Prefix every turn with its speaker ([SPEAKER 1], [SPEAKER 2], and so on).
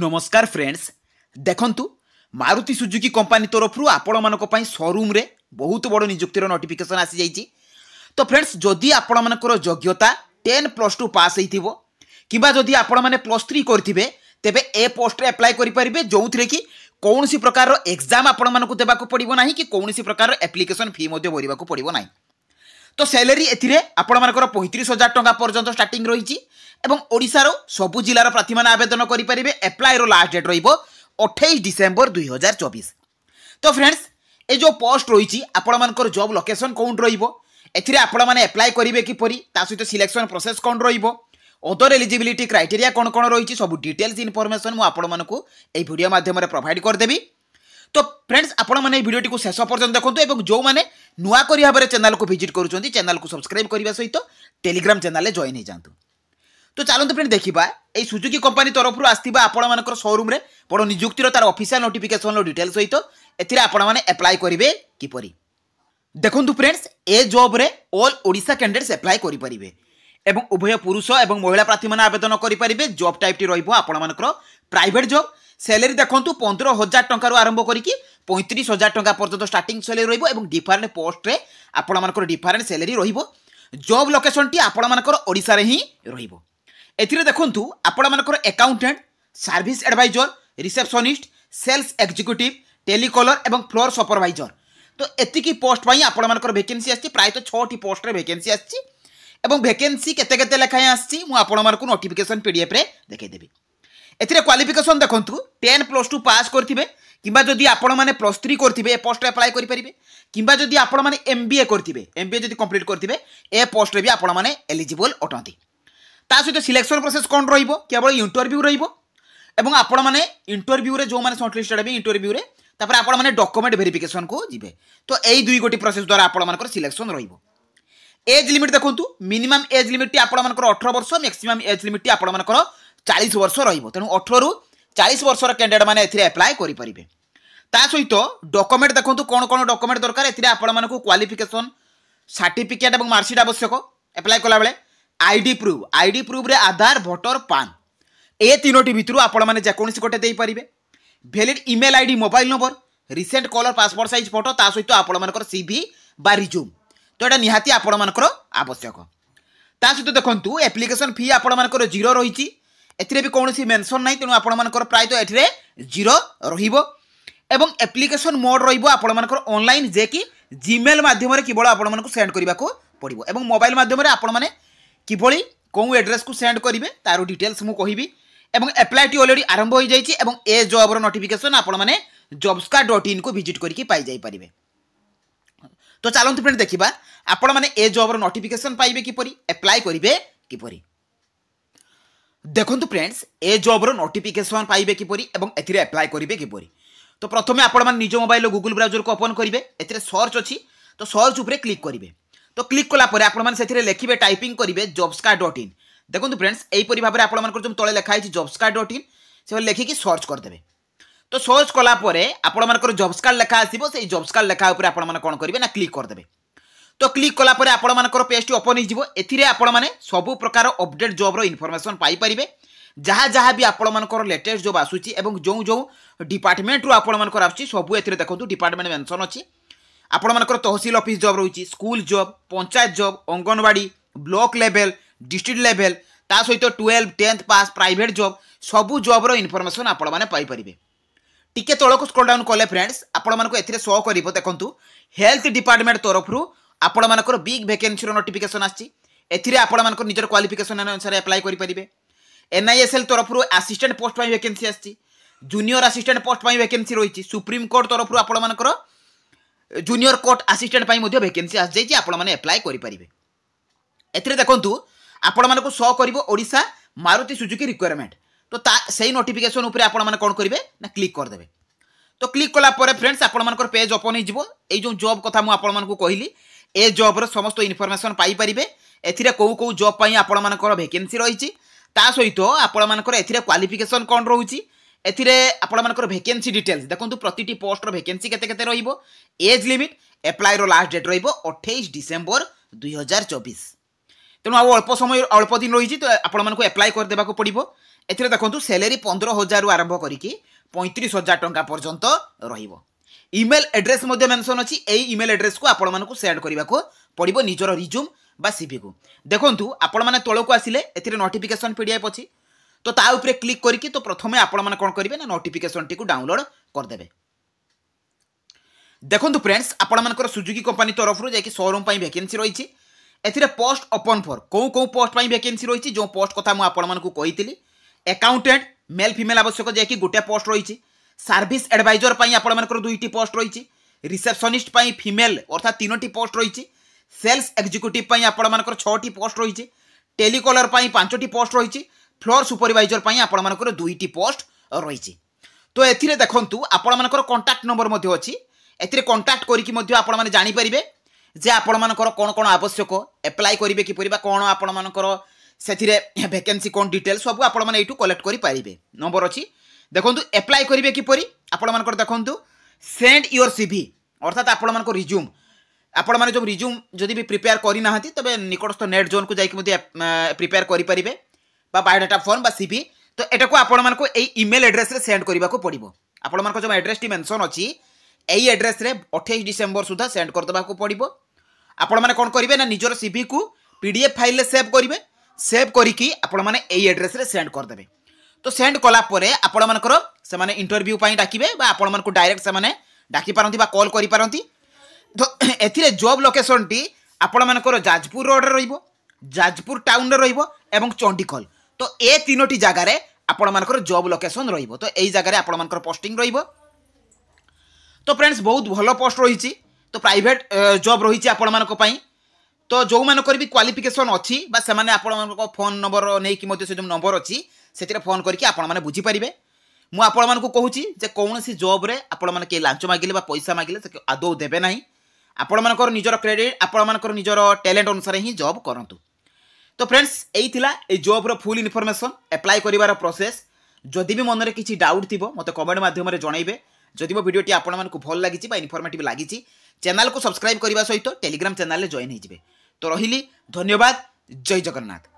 [SPEAKER 1] नमस्कार फ्रेंड्स देखंतु Maruti Suzuki company तरफ आपण मानक पई शोरूम रे बहुत बड़ नियुक्तिर नोटिफिकेशन आसी जाइए। तो फ्रेंड्स जदि आपण मानकर योग्यता 10+2 पास होइथिबो किबा जदि आपण माने +3 करथिबे तेबे ए पोस्ट रे अप्लाई करि परिबे जोउथरे कि कौनसी प्रकार एग्जाम आपण मानकु देबाकू पड़िबो नाही कि कौनसी प्रकार एप्लिकेशन फी मध्ये भरिबाकू पड़िबो नाही। तो सैलरी एथिरे आपण मानकर 35,000 टंका पर्यंत स्टार्टिंग रहिछि एवं ओडिसा रो सबु जिल्लार प्रार्थी माने आवेदन करि परिबे। अप्लाई रो लास्ट डेट रहिबो 28 डिसेंबर 2024। तो फ्रेंड्स ए जो पोस्ट रहिछि आपण मानकर जॉब लोकेशन कोन रहिबो एथिरे आपण माने अप्लाई करिवे कि परि ता सहित सिलेक्शन प्रोसेस कोन रहिबो अदर एलिजिबिलिटी क्राइटेरिया कोन कोन रहिछि सब डिटेल्स इनफॉरमेशन मु आपण मानकु ए वीडियो माध्यम रे प्रोवाइड कर देबी। तो फ्रेंड्स आपण माने वीडियोटी को शेष पर्यंत देखंतु एवं जो माने नुआ करी भाबरे चैनल को विजिट करूछंती चैनल को सब्सक्राइब करबा सहित टेलीग्राम चैनल रे जॉइन हे जांतु। तो चलते फ्रेंड देखा ये सुजुकी कंपनी तरफ आसवा आपण मानकर शोरूम रे बड़ नियुक्तिर तार ऑफिशियल नोटिफिकेशन डिटेल सहित एथिरे आपण माने अप्लाई करिवे किपरि देखंतु फ्रेंड्स ए जॉब रे ऑल ओडिशा कैंडिडेट्स अप्लाई करि परिबे एवं उभय पुरुष एवं महिला प्रार्थी माने आवेदन करि परिबे। जॉब टाइप टी रहिबो आपण मानकर प्राइवेट जॉब। सैलरी देखंतु 15,000 टंका रो आरंभ करिकि 35,000 टंका पर्यंत स्टार्टिंग सैलरी रहिबो एवं डिफरेंट पोस्ट रे आपण मानकर डिफरेंट सैलरी रहिबो। जॉब लोकेशन टी आपण मानकर ओडिसा रे ही रहिबो। एथिरे देखंतु आपण मानकर accountant service advisor receptionist sales executive telecaller एवं फ्लोर सुपरवाइजर तो एतिकी पोस्ट पई आपण मानकर वैकेंसी आछि प्राय तो 6टी पोस्ट रे वैकेंसी आछि एवं वैकेंसी केते केते लेखाय आछि मु आपण मानकर नोटिफिकेशन पीडीएफ रे देखै देबी। एथिरे क्वालिफिकेशन देखंतु 10+2 पास करथिबे किबा जदि आपण माने +3 करथिबे ए पोस्ट रे अप्लाई करि परिबे किबा जदि आपण माने एमबीए करथिबे एमबीए जदि कंप्लीट करथिबे ए पोस्ट रे भी आपण माने एलिजिबल अटंती। ता सहित सिलेक्शन प्रोसेस कौन रहिबो केवल इंटरव्यू रहिबो एवं आपण माने इंटरव्यू रे जो माने शॉर्टलिस्टेड हेबे इंटरव्यू रे तापर आपण माने डॉक्यूमेंट वेरिफिकेशन को जिवे। तो एई दुई गोटी प्रोसेस द्वारा आपण मानकर सिलेक्शन रहिबो। एज लिमिट देखंतु मिनिमम एज लिमिट आपण मानकर 18 वर्ष मैक्सिमम एज लिमिट आपण मानकर 40 वर्ष रहिबो। तेनु 18 रु 40 वर्षर कैंडिडेट माने एथिरे अप्लाई करि परिबे। ता सहित डॉक्यूमेंट देखंतु कोन कोन डॉक्यूमेंट दरकार एथिरे आपण मानकु क्वालिफिकेशन सर्टिफिकेट एवं मार्कशीट आवश्यक अप्लाई कला बेले आईडी प्रूफ रे आधार भोटर पान ए तीनोटी भितरु आपण माने जेकोनसी कोटे देई परिबे। Valid email ID mobile number recent colour passport size photo ता सहित आपण मानकर सीवी बा रिज्यूम तो एटा निहाती आपण मानकर आवश्यक। ता सहित देखंतु एप्लिकेशन फी आपण मानकर 0 रहिछि एथिरे भी कोनोसी मेंशन नाही तेनु आपण मानकर प्राय तो एथिरे 0 रहिबो एवं एप्लिकेशन मोड रहिबो आपण मानकर ऑनलाइन जे कि जीमेल माध्यम रे केवल आपण मानकु सेंड करिबाको पड़िबो एवं मोबाइल माध्यम रे आपण माने किभली कौन एड्रेस को सेंड करेंगे तार डिटेल्स मु कहिबी एवं अप्लाई टी ऑलरेडी आरंभ हो जाइए एवं ए जॉब रो नोटिफिकेशन आपण माने jobska.in को विजिट करके पाई जाई परिबे। तो चलंतु फ्रेंड देखिबा आपण माने ए जॉब रो नोटिफिकेशन पाइबे किपरि अप्लाई करिवे किपरि देखंतु फ्रेंड्स ए जॉब रो नोटिफिकेशन पाइबे किपरि एवं एथिरे अप्लाई करिवे किपरि। तो प्रथमे आपण माने निज मोबाइल गूगल ब्राउजर को ओपन करिवे एथिरे सर्च अछि तो सर्च ऊपर क्लिक करिवे। तो क्लिक कला परे आपण माने सेथिरे लेखिबे टाइपिंग करिवे jobska.in। देखंतु फ्रेंड्स एई परि भाबरे आपण मानकर जो तळे लेखा आइछि jobska.in से लेखि कि सर्च कर देबे। तो सर्च कला परे आपण मानकर जॉब्स कार्ड लेखा आसीबो सेई जॉब्स कार्ड लेखा ऊपर आपण माने कोन करिवे ना क्लिक कर देबे। तो क्लिक कला परे आपण मानकर पेज टी ओपन हि जिवो एथिरे आपण माने सब प्रकार अपडेट जॉब रो इन्फॉर्मेशन पाई परिबे जहा जहा भी आपण मानकर लेटेस्ट जॉब आसुची एवं जो जो डिपार्टमेंट रो आपण मानकर आछि सब एथिरे देखंतु डिपार्टमेंट मेंशन अछि। आपण मानकर तहसील ऑफिस जॉब रही school job panchayat job anganwadi block level district level ता सहित 12 10th पास प्राइवेट जॉब सबू जॉब रो इन्फॉर्मेशन आपण माने पाई परिबे। टिके तळ को स्क्रॉल डाउन कले फ्रेंड्स आपण मानको एथिरे शो करिवो देखंतु हेल्थ डिपार्टमेंट तरफरु आपण मानकर बिग वैकेंसी रो नोटिफिकेशन आछि एथिरे आपण मानकर निजर क्वालिफिकेशन अनुसार अप्लाई करि परिबे। एनआईएसएल तरफरु असिस्टेंट पोस्ट पई वैकेंसी आछि जूनियर असिस्टेंट पोस्ट पई वैकेंसी रहिछि सुप्रीम कोर्ट तरफरु आपण मानकर जूनियर कोर्ट असिस्टेंट पई मध्ये वैकेंसी आस जाई आपण माने अप्लाई करि परिबे। एथिरे देखंतु आपण मानको शो करिवो ओडिसा मारुति सुजुकी रिक्वायरमेंट तो सेही नोटिफिकेशन ऊपर आपण माने कोन करिवे ना क्लिक कर देबे। तो क्लिक कला परे फ्रेंड्स आपण मानकर पेज ओपन हि जिवो एई जो जॉब कथा मु आपण मानको कहिली ए जॉब रो समस्त इन्फॉर्मेशन पाई परिबे एथिरे को जॉब पई आपण मानकर वैकेंसी रहिछि ता सहित आपण मानकर एथिरे क्वालिफिकेशन कोन रहउछि एथिरे आपण मानकर वैकेंसी डिटेल्स देखंतु प्रतिटी पोस्ट रो वैकेंसी केते केते रहिबो एज लिमिट अप्लाई रो लास्ट डेट रहिबो 28 डिसेंबर 2024। तेणु अल्प समय अल्प दिन रही तो आपण मानक अप्लाई कर देबाको पड़िबो एथिरे देखंतु सैलरी 15,000 आरंभ करिकी 35,000 टंका पर्यंत रहिबो। ईमेल एड्रेस मध्य मेंशन अछि। एई ईमेल एड्रेस को आपण मानकु सेंड करिबा को पड़िबो निजर रिज्यूम बा सीवी को। देखंतु आपण माने तळो को आसिले एथिरे नोटिफिकेशन पीडीएफ अछि, तो ता ऊपर क्लिक करिकी तो प्रथमे आपण माने कोन करिवे ना नोटिफिकेशन टी को डाउनलोड कर देबे। देखंतु फ्रेंड्स आपण मानकर सुजुकी कंपनी तरफ रु जे कि शोरूम पई वैकेंसी रहिछि। एथिरे पोस्ट ओपन फॉर को पोस्ट पई वैकेंसी रहिछि, जो पोस्ट कथा मु आपण मानकु कहितली। अकाउंटेंट मेल फीमेल आवश्यक जे कि गोटे पोस्ट रहिछि। सर्विस एडवाइजर पई आपण मानकर 2टी पोस्ट रहिछि। रिसेप्शनिस्ट पई फीमेल अर्थात 3टी पोस्ट रहिछि। सेल्स एग्जीक्यूटिव पई आपण मानकर 6टी पोस्ट रहिछि। टेलीकॉलर पई 5टी पोस्ट रहिछि। फ्लोर सुपरवाइजर पई आपण मानकर 2टी पोस्ट रहिछि। तो एथिरे देखंतु आपण मानकर कांटेक्ट नंबर मध्ये अछि। एथिरे कांटेक्ट करिकि मध्ये आपण माने जानि परिबे जे आपण मानकर कोन कोन आवश्यक अप्लाई करिवे कि परिबा कोन आपण मानकर सेथिरे वैकेंसी कोन डिटेल सब आपण माने एटू कलेक्ट करि परिबे। नंबर अछि देखंतु अप्लाई करिवे कि परि आपण मानकर देखंतु सेंड योर सीवी अर्थात आपण मानकर रिज्यूम आपण माने जो रिज्यूम जदि भी प्रिपेयर करि नाहंती तबे निकटस्थ नेट जोन को जाइकि मध्ये प्रिपेयर करि परिबे बा बायोडाटा फॉर्म बा सीवी। तो एटा को आपण मानको एई ईमेल एड्रेस रे सेंड करिबा को पड़िबो। आपण मानको जो एड्रेस टी मेंशन अछि एई एड्रेस रे 28 डिसेंबर सुधा सेंड कर दबा को पड़िबो। आपण माने कोन करिवे ना निजर सीवी को पीडीएफ फाइल रे सेव करिवे। सेव करिकि आपण माने एई एड्रेस रे सेंड कर देबे। तो सेंड कला परे आपण मानकर से माने इंटरव्यू पई डाकिबे बा आपण मानको डायरेक्ट से माने डाकी पारंती बा कॉल करि पारंती। तो एथिरे जॉब लोकेशन टी आपण मानकर जाजपुर रोड रे रहिबो, जाजपुर टाउन रे रहिबो एवं चंडीखोल। तो ए तीनोटी जगह रे आपण मानकर जॉब लोकेशन रहिबो। तो एई जगह रे आपण मानकर पोस्टिंग रहिबो। तो फ्रेंड्स बहुत भलो पोस्ट रहिछि। तो प्राइवेट जॉब रहिछि आपण मानको पई। तो जो मानकर भी क्वालिफिकेशन अछि बा से माने आपण मानको फोन नंबर नै कि मध्ये से जो नंबर अछि सेतिरे फोन करके आपण माने बुझी परिबे। मु आपण मानको कहूछि जे कोनोसी जॉब रे आपण माने के लांच मागिले बा पैसा मागिले से आदौ देबे नाही। आपण मानकर निजर क्रेडिट आपण मानकर निजर टैलेंट अनुसार ही जॉब करंतु। तो फ्रेंड्स एई थिला ए जॉब रो फुल इन्फॉर्मेशन अप्लाई करिवार प्रोसेस। जदि भी मन रे किछि डाउट थिबो मते कमेंट माध्यम रे जणाइबे। जदि मो वीडियो टी आपण मानकु भल लागिछि बा इन्फॉर्मेटिव लागिछि चैनल को सब्सक्राइब करिवा सहित टेलीग्राम चैनल ले जॉइन हे जिवे। तो रहिली धन्यवाद। जय जगन्नाथ।